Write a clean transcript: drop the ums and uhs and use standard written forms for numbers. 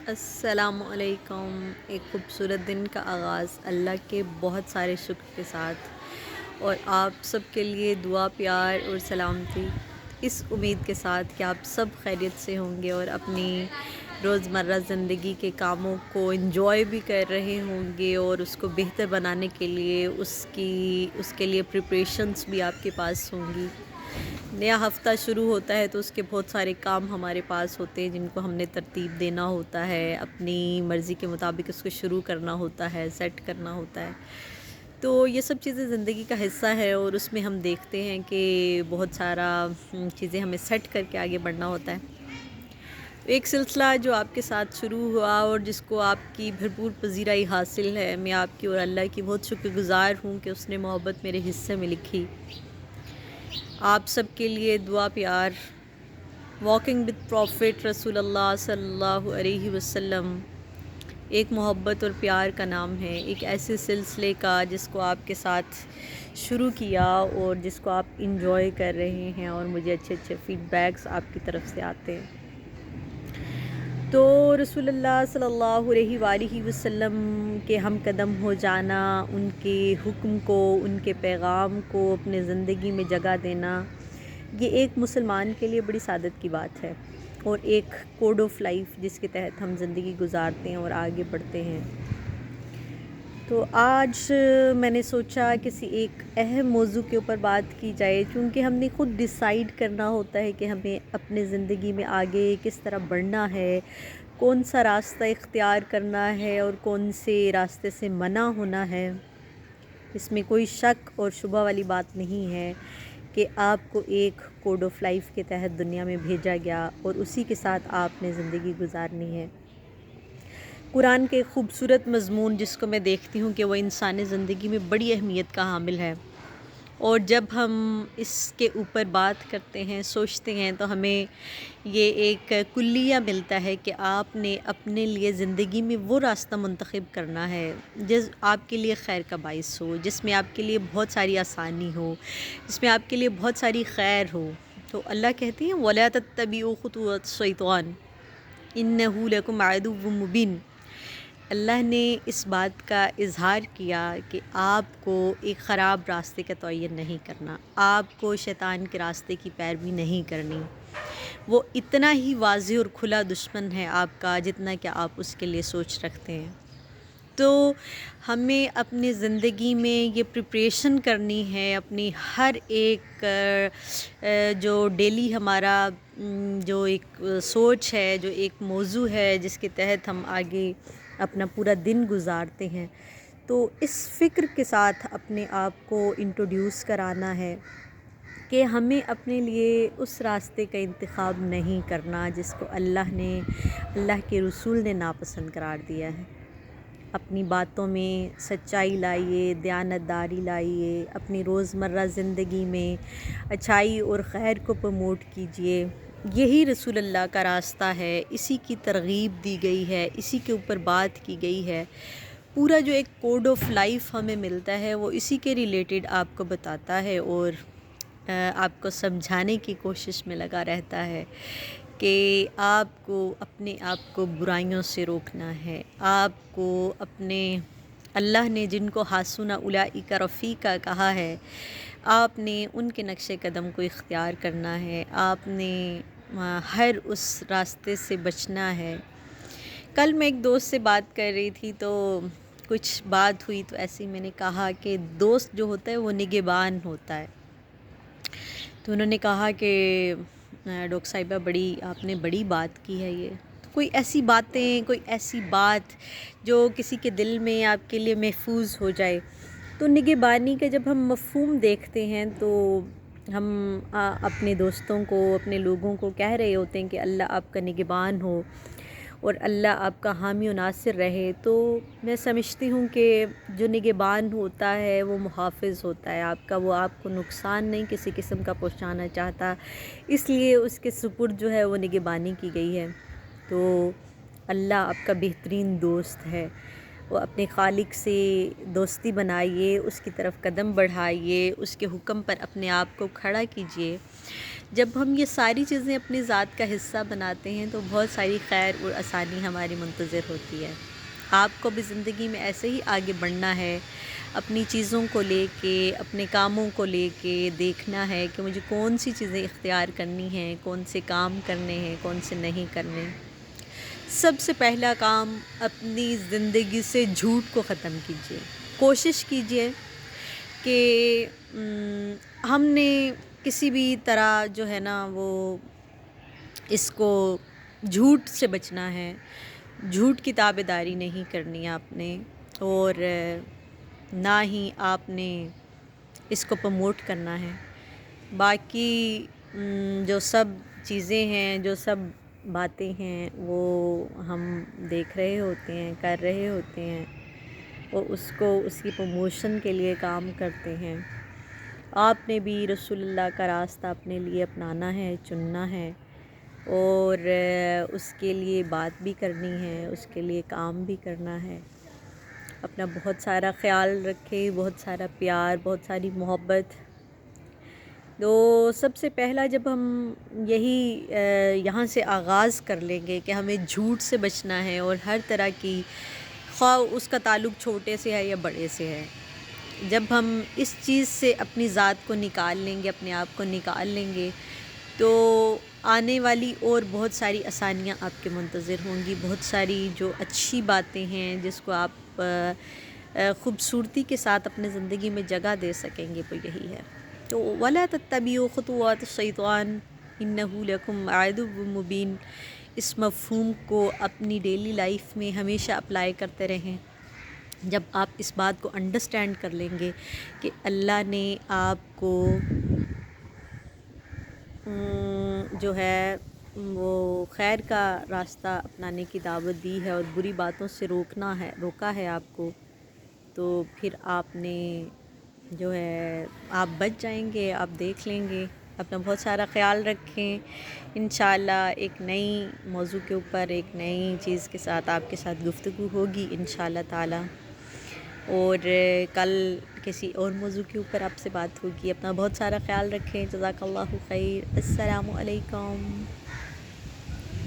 السلام علیکم۔ ایک خوبصورت دن کا آغاز اللہ کے بہت سارے شکر کے ساتھ، اور آپ سب کے لیے دعا، پیار اور سلامتی، اس امید کے ساتھ کہ آپ سب خیریت سے ہوں گے اور اپنی روزمرہ زندگی کے کاموں کو انجوائے بھی کر رہے ہوں گے، اور اس کو بہتر بنانے کے لیے اس کے لیے پریپریشنز بھی آپ کے پاس ہوں گی۔ نیا ہفتہ شروع ہوتا ہے تو اس کے بہت سارے کام ہمارے پاس ہوتے ہیں جن کو ہم نے ترتیب دینا ہوتا ہے، اپنی مرضی کے مطابق اس کو شروع کرنا ہوتا ہے، سیٹ کرنا ہوتا ہے۔ تو یہ سب چیزیں زندگی کا حصہ ہے، اور اس میں ہم دیکھتے ہیں کہ بہت سارا چیزیں ہمیں سیٹ کر کے آگے بڑھنا ہوتا ہے۔ ایک سلسلہ جو آپ کے ساتھ شروع ہوا اور جس کو آپ کی بھرپور پذیرائی حاصل ہے، میں آپ کی اور اللہ کی بہت شکر گزار ہوں کہ اس نے محبت میرے حصے میں لکھی۔ آپ سب کے لیے دعا، پیار۔ واکنگ وتھ پروفٹ رسول اللہ صلی اللہ علیہ وسلم ایک محبت اور پیار کا نام ہے، ایک ایسے سلسلے کا جس کو آپ کے ساتھ شروع کیا اور جس کو آپ انجوائے کر رہے ہیں، اور مجھے اچھے اچھے فیڈ بیکس آپ کی طرف سے آتے ہیں۔ تو رسول اللہ صلی اللہ علیہ وآلہ وسلم کے ہم قدم ہو جانا، ان کے حکم کو، ان کے پیغام کو اپنے زندگی میں جگہ دینا، یہ ایک مسلمان کے لیے بڑی سعادت کی بات ہے، اور ایک کوڈ آف لائف جس کے تحت ہم زندگی گزارتے ہیں اور آگے بڑھتے ہیں۔ تو آج میں نے سوچا کسی ایک اہم موضوع کے اوپر بات کی جائے، چونکہ ہم نے خود ڈیسائیڈ کرنا ہوتا ہے کہ ہمیں اپنے زندگی میں آگے کس طرح بڑھنا ہے، کون سا راستہ اختیار کرنا ہے اور کون سے راستے سے منع ہونا ہے۔ اس میں کوئی شک اور شبہ والی بات نہیں ہے کہ آپ کو ایک کوڈ آف لائف کے تحت دنیا میں بھیجا گیا، اور اسی کے ساتھ آپ نے زندگی گزارنی ہے۔ قرآن کے خوبصورت مضمون جس کو میں دیکھتی ہوں کہ وہ انسانی زندگی میں بڑی اہمیت کا حامل ہے، اور جب ہم اس کے اوپر بات کرتے ہیں، سوچتے ہیں، تو ہمیں یہ ایک کلیہ ملتا ہے کہ آپ نے اپنے لیے زندگی میں وہ راستہ منتخب کرنا ہے جس آپ کے لیے خیر کا باعث ہو، جس میں آپ کے لیے بہت ساری آسانی ہو، جس میں آپ کے لیے بہت ساری خیر ہو۔ تو اللہ کہتے ہیں وَلَا تَتَّبِعُوا خُطُوَاتِ الشَّيْطَانِ إِنَّهُ لَكُمْ عَدُوٌّ مُّبِينٌ۔ اللہ نے اس بات کا اظہار کیا کہ آپ کو ایک خراب راستے کا تعین نہیں کرنا، آپ کو شیطان کے راستے کی پیروی نہیں کرنی۔ وہ اتنا ہی واضح اور کھلا دشمن ہے آپ کا جتنا کہ آپ اس کے لیے سوچ رکھتے ہیں۔ تو ہمیں اپنی زندگی میں یہ پریپریشن کرنی ہے، اپنی ہر ایک جو ڈیلی ہمارا جو ایک سوچ ہے، جو ایک موضوع ہے جس کے تحت ہم آگے اپنا پورا دن گزارتے ہیں، تو اس فکر کے ساتھ اپنے آپ کو انٹروڈیوس کرانا ہے کہ ہمیں اپنے لیے اس راستے کا انتخاب نہیں کرنا جس کو اللہ کے رسول نے ناپسند قرار دیا ہے۔ اپنی باتوں میں سچائی لائیے، دیانتداری لائیے، اپنی روزمرہ زندگی میں اچھائی اور خیر کو پروموٹ کیجیے۔ یہی رسول اللہ کا راستہ ہے، اسی کی ترغیب دی گئی ہے، اسی کے اوپر بات کی گئی ہے۔ پورا جو ایک کوڈ آف لائف ہمیں ملتا ہے وہ اسی کے ریلیٹڈ آپ کو بتاتا ہے، اور آپ کو سمجھانے کی کوشش میں لگا رہتا ہے کہ آپ کو اپنے آپ کو برائیوں سے روکنا ہے، آپ کو اپنے اللہ نے جن کو حاسون اولئک رفیقا کہا ہے، آپ نے ان کے نقش قدم کو اختیار کرنا ہے، آپ نے ہر اس راستے سے بچنا ہے۔ کل میں ایک دوست سے بات کر رہی تھی تو کچھ بات ہوئی، تو ایسے ہی میں نے کہا کہ دوست جو ہوتا ہے وہ نگہبان ہوتا ہے۔ تو انہوں نے کہا کہ ڈاکٹر صاحبہ آپ نے بڑی بات کی ہے، یہ تو کوئی ایسی باتیں، کوئی ایسی بات جو کسی کے دل میں آپ کے لیے محفوظ ہو جائے۔ تو نگہبانی کا جب ہم مفہوم دیکھتے ہیں تو ہم اپنے دوستوں کو، اپنے لوگوں کو کہہ رہے ہوتے ہیں کہ اللہ آپ کا نگہبان ہو اور اللہ آپ کا حامی و ناصر رہے۔ تو میں سمجھتی ہوں کہ جو نگہبان ہوتا ہے وہ محافظ ہوتا ہے آپ کا، وہ آپ کو نقصان نہیں کسی قسم کا پہنچانا چاہتا، اس لیے اس کے سپرد جو ہے وہ نگہبانی کی گئی ہے۔ تو اللہ آپ کا بہترین دوست ہے۔ وہ اپنے خالق سے دوستی بنائیے، اس کی طرف قدم بڑھائیے، اس کے حکم پر اپنے آپ کو کھڑا کیجیے۔ جب ہم یہ ساری چیزیں اپنی ذات کا حصہ بناتے ہیں تو بہت ساری خیر اور آسانی ہماری منتظر ہوتی ہے۔ آپ کو بھی زندگی میں ایسے ہی آگے بڑھنا ہے، اپنی چیزوں کو لے کے، اپنے کاموں کو لے کے دیکھنا ہے کہ مجھے کون سی چیزیں اختیار کرنی ہیں، کون سے کام کرنے ہیں، کون سے نہیں کرنے۔ سب سے پہلا کام، اپنی زندگی سے جھوٹ کو ختم کیجیے۔ کوشش کیجیے کہ ہم نے کسی بھی طرح جو ہے نا وہ اس کو جھوٹ سے بچنا ہے، جھوٹ کی تابع داری نہیں کرنی آپ نے، اور نہ ہی آپ نے اس کو پروموٹ کرنا ہے۔ باقی جو سب چیزیں ہیں، جو سب باتیں ہیں، وہ ہم دیکھ رہے ہوتے ہیں، کر رہے ہوتے ہیں، اور اس کو اس کی پروموشن کے لیے کام کرتے ہیں۔ آپ نے بھی رسول اللہ کا راستہ اپنے لیے اپنانا ہے، چننا ہے، اور اس کے لیے بات بھی کرنی ہے، اس کے لیے کام بھی کرنا ہے۔ اپنا بہت سارا خیال رکھیں، بہت سارا پیار، بہت ساری محبت۔ تو سب سے پہلا جب ہم یہاں سے آغاز کر لیں گے کہ ہمیں جھوٹ سے بچنا ہے، اور ہر طرح کی، خواہ اس کا تعلق چھوٹے سے ہے یا بڑے سے ہے، جب ہم اس چیز سے اپنی ذات کو نکال لیں گے، اپنے آپ کو نکال لیں گے، تو آنے والی اور بہت ساری آسانیاں آپ کے منتظر ہوں گی۔ بہت ساری جو اچھی باتیں ہیں جس کو آپ خوبصورتی کے ساتھ اپنے زندگی میں جگہ دے سکیں گے، وہ یہی ہے۔ تو وَلَا تَتَّبِعُوا خُطُوَاتِ الشَّيْطَانِ إِنَّهُ لَكُمْ عَدُوٌّ مُّبِينٌ۔ اس مفہوم کو اپنی ڈیلی لائف میں ہمیشہ اپلائی کرتے رہیں۔ جب آپ اس بات کو انڈرسٹینڈ کر لیں گے کہ اللہ نے آپ کو جو ہے وہ خیر کا راستہ اپنانے کی دعوت دی ہے، اور بری باتوں سے روکا ہے آپ کو، تو پھر آپ نے جو ہے آپ بچ جائیں گے، آپ دیکھ لیں گے۔ اپنا بہت سارا خیال رکھیں۔ انشاءاللہ ایک نئی موضوع کے اوپر، ایک نئی چیز کے ساتھ آپ کے ساتھ گفتگو ہوگی انشاءاللہ تعالی، اور کل کسی اور موضوع کے اوپر آپ سے بات ہوگی۔ اپنا بہت سارا خیال رکھیں۔ جزاک اللہ خیر۔ السلام علیکم۔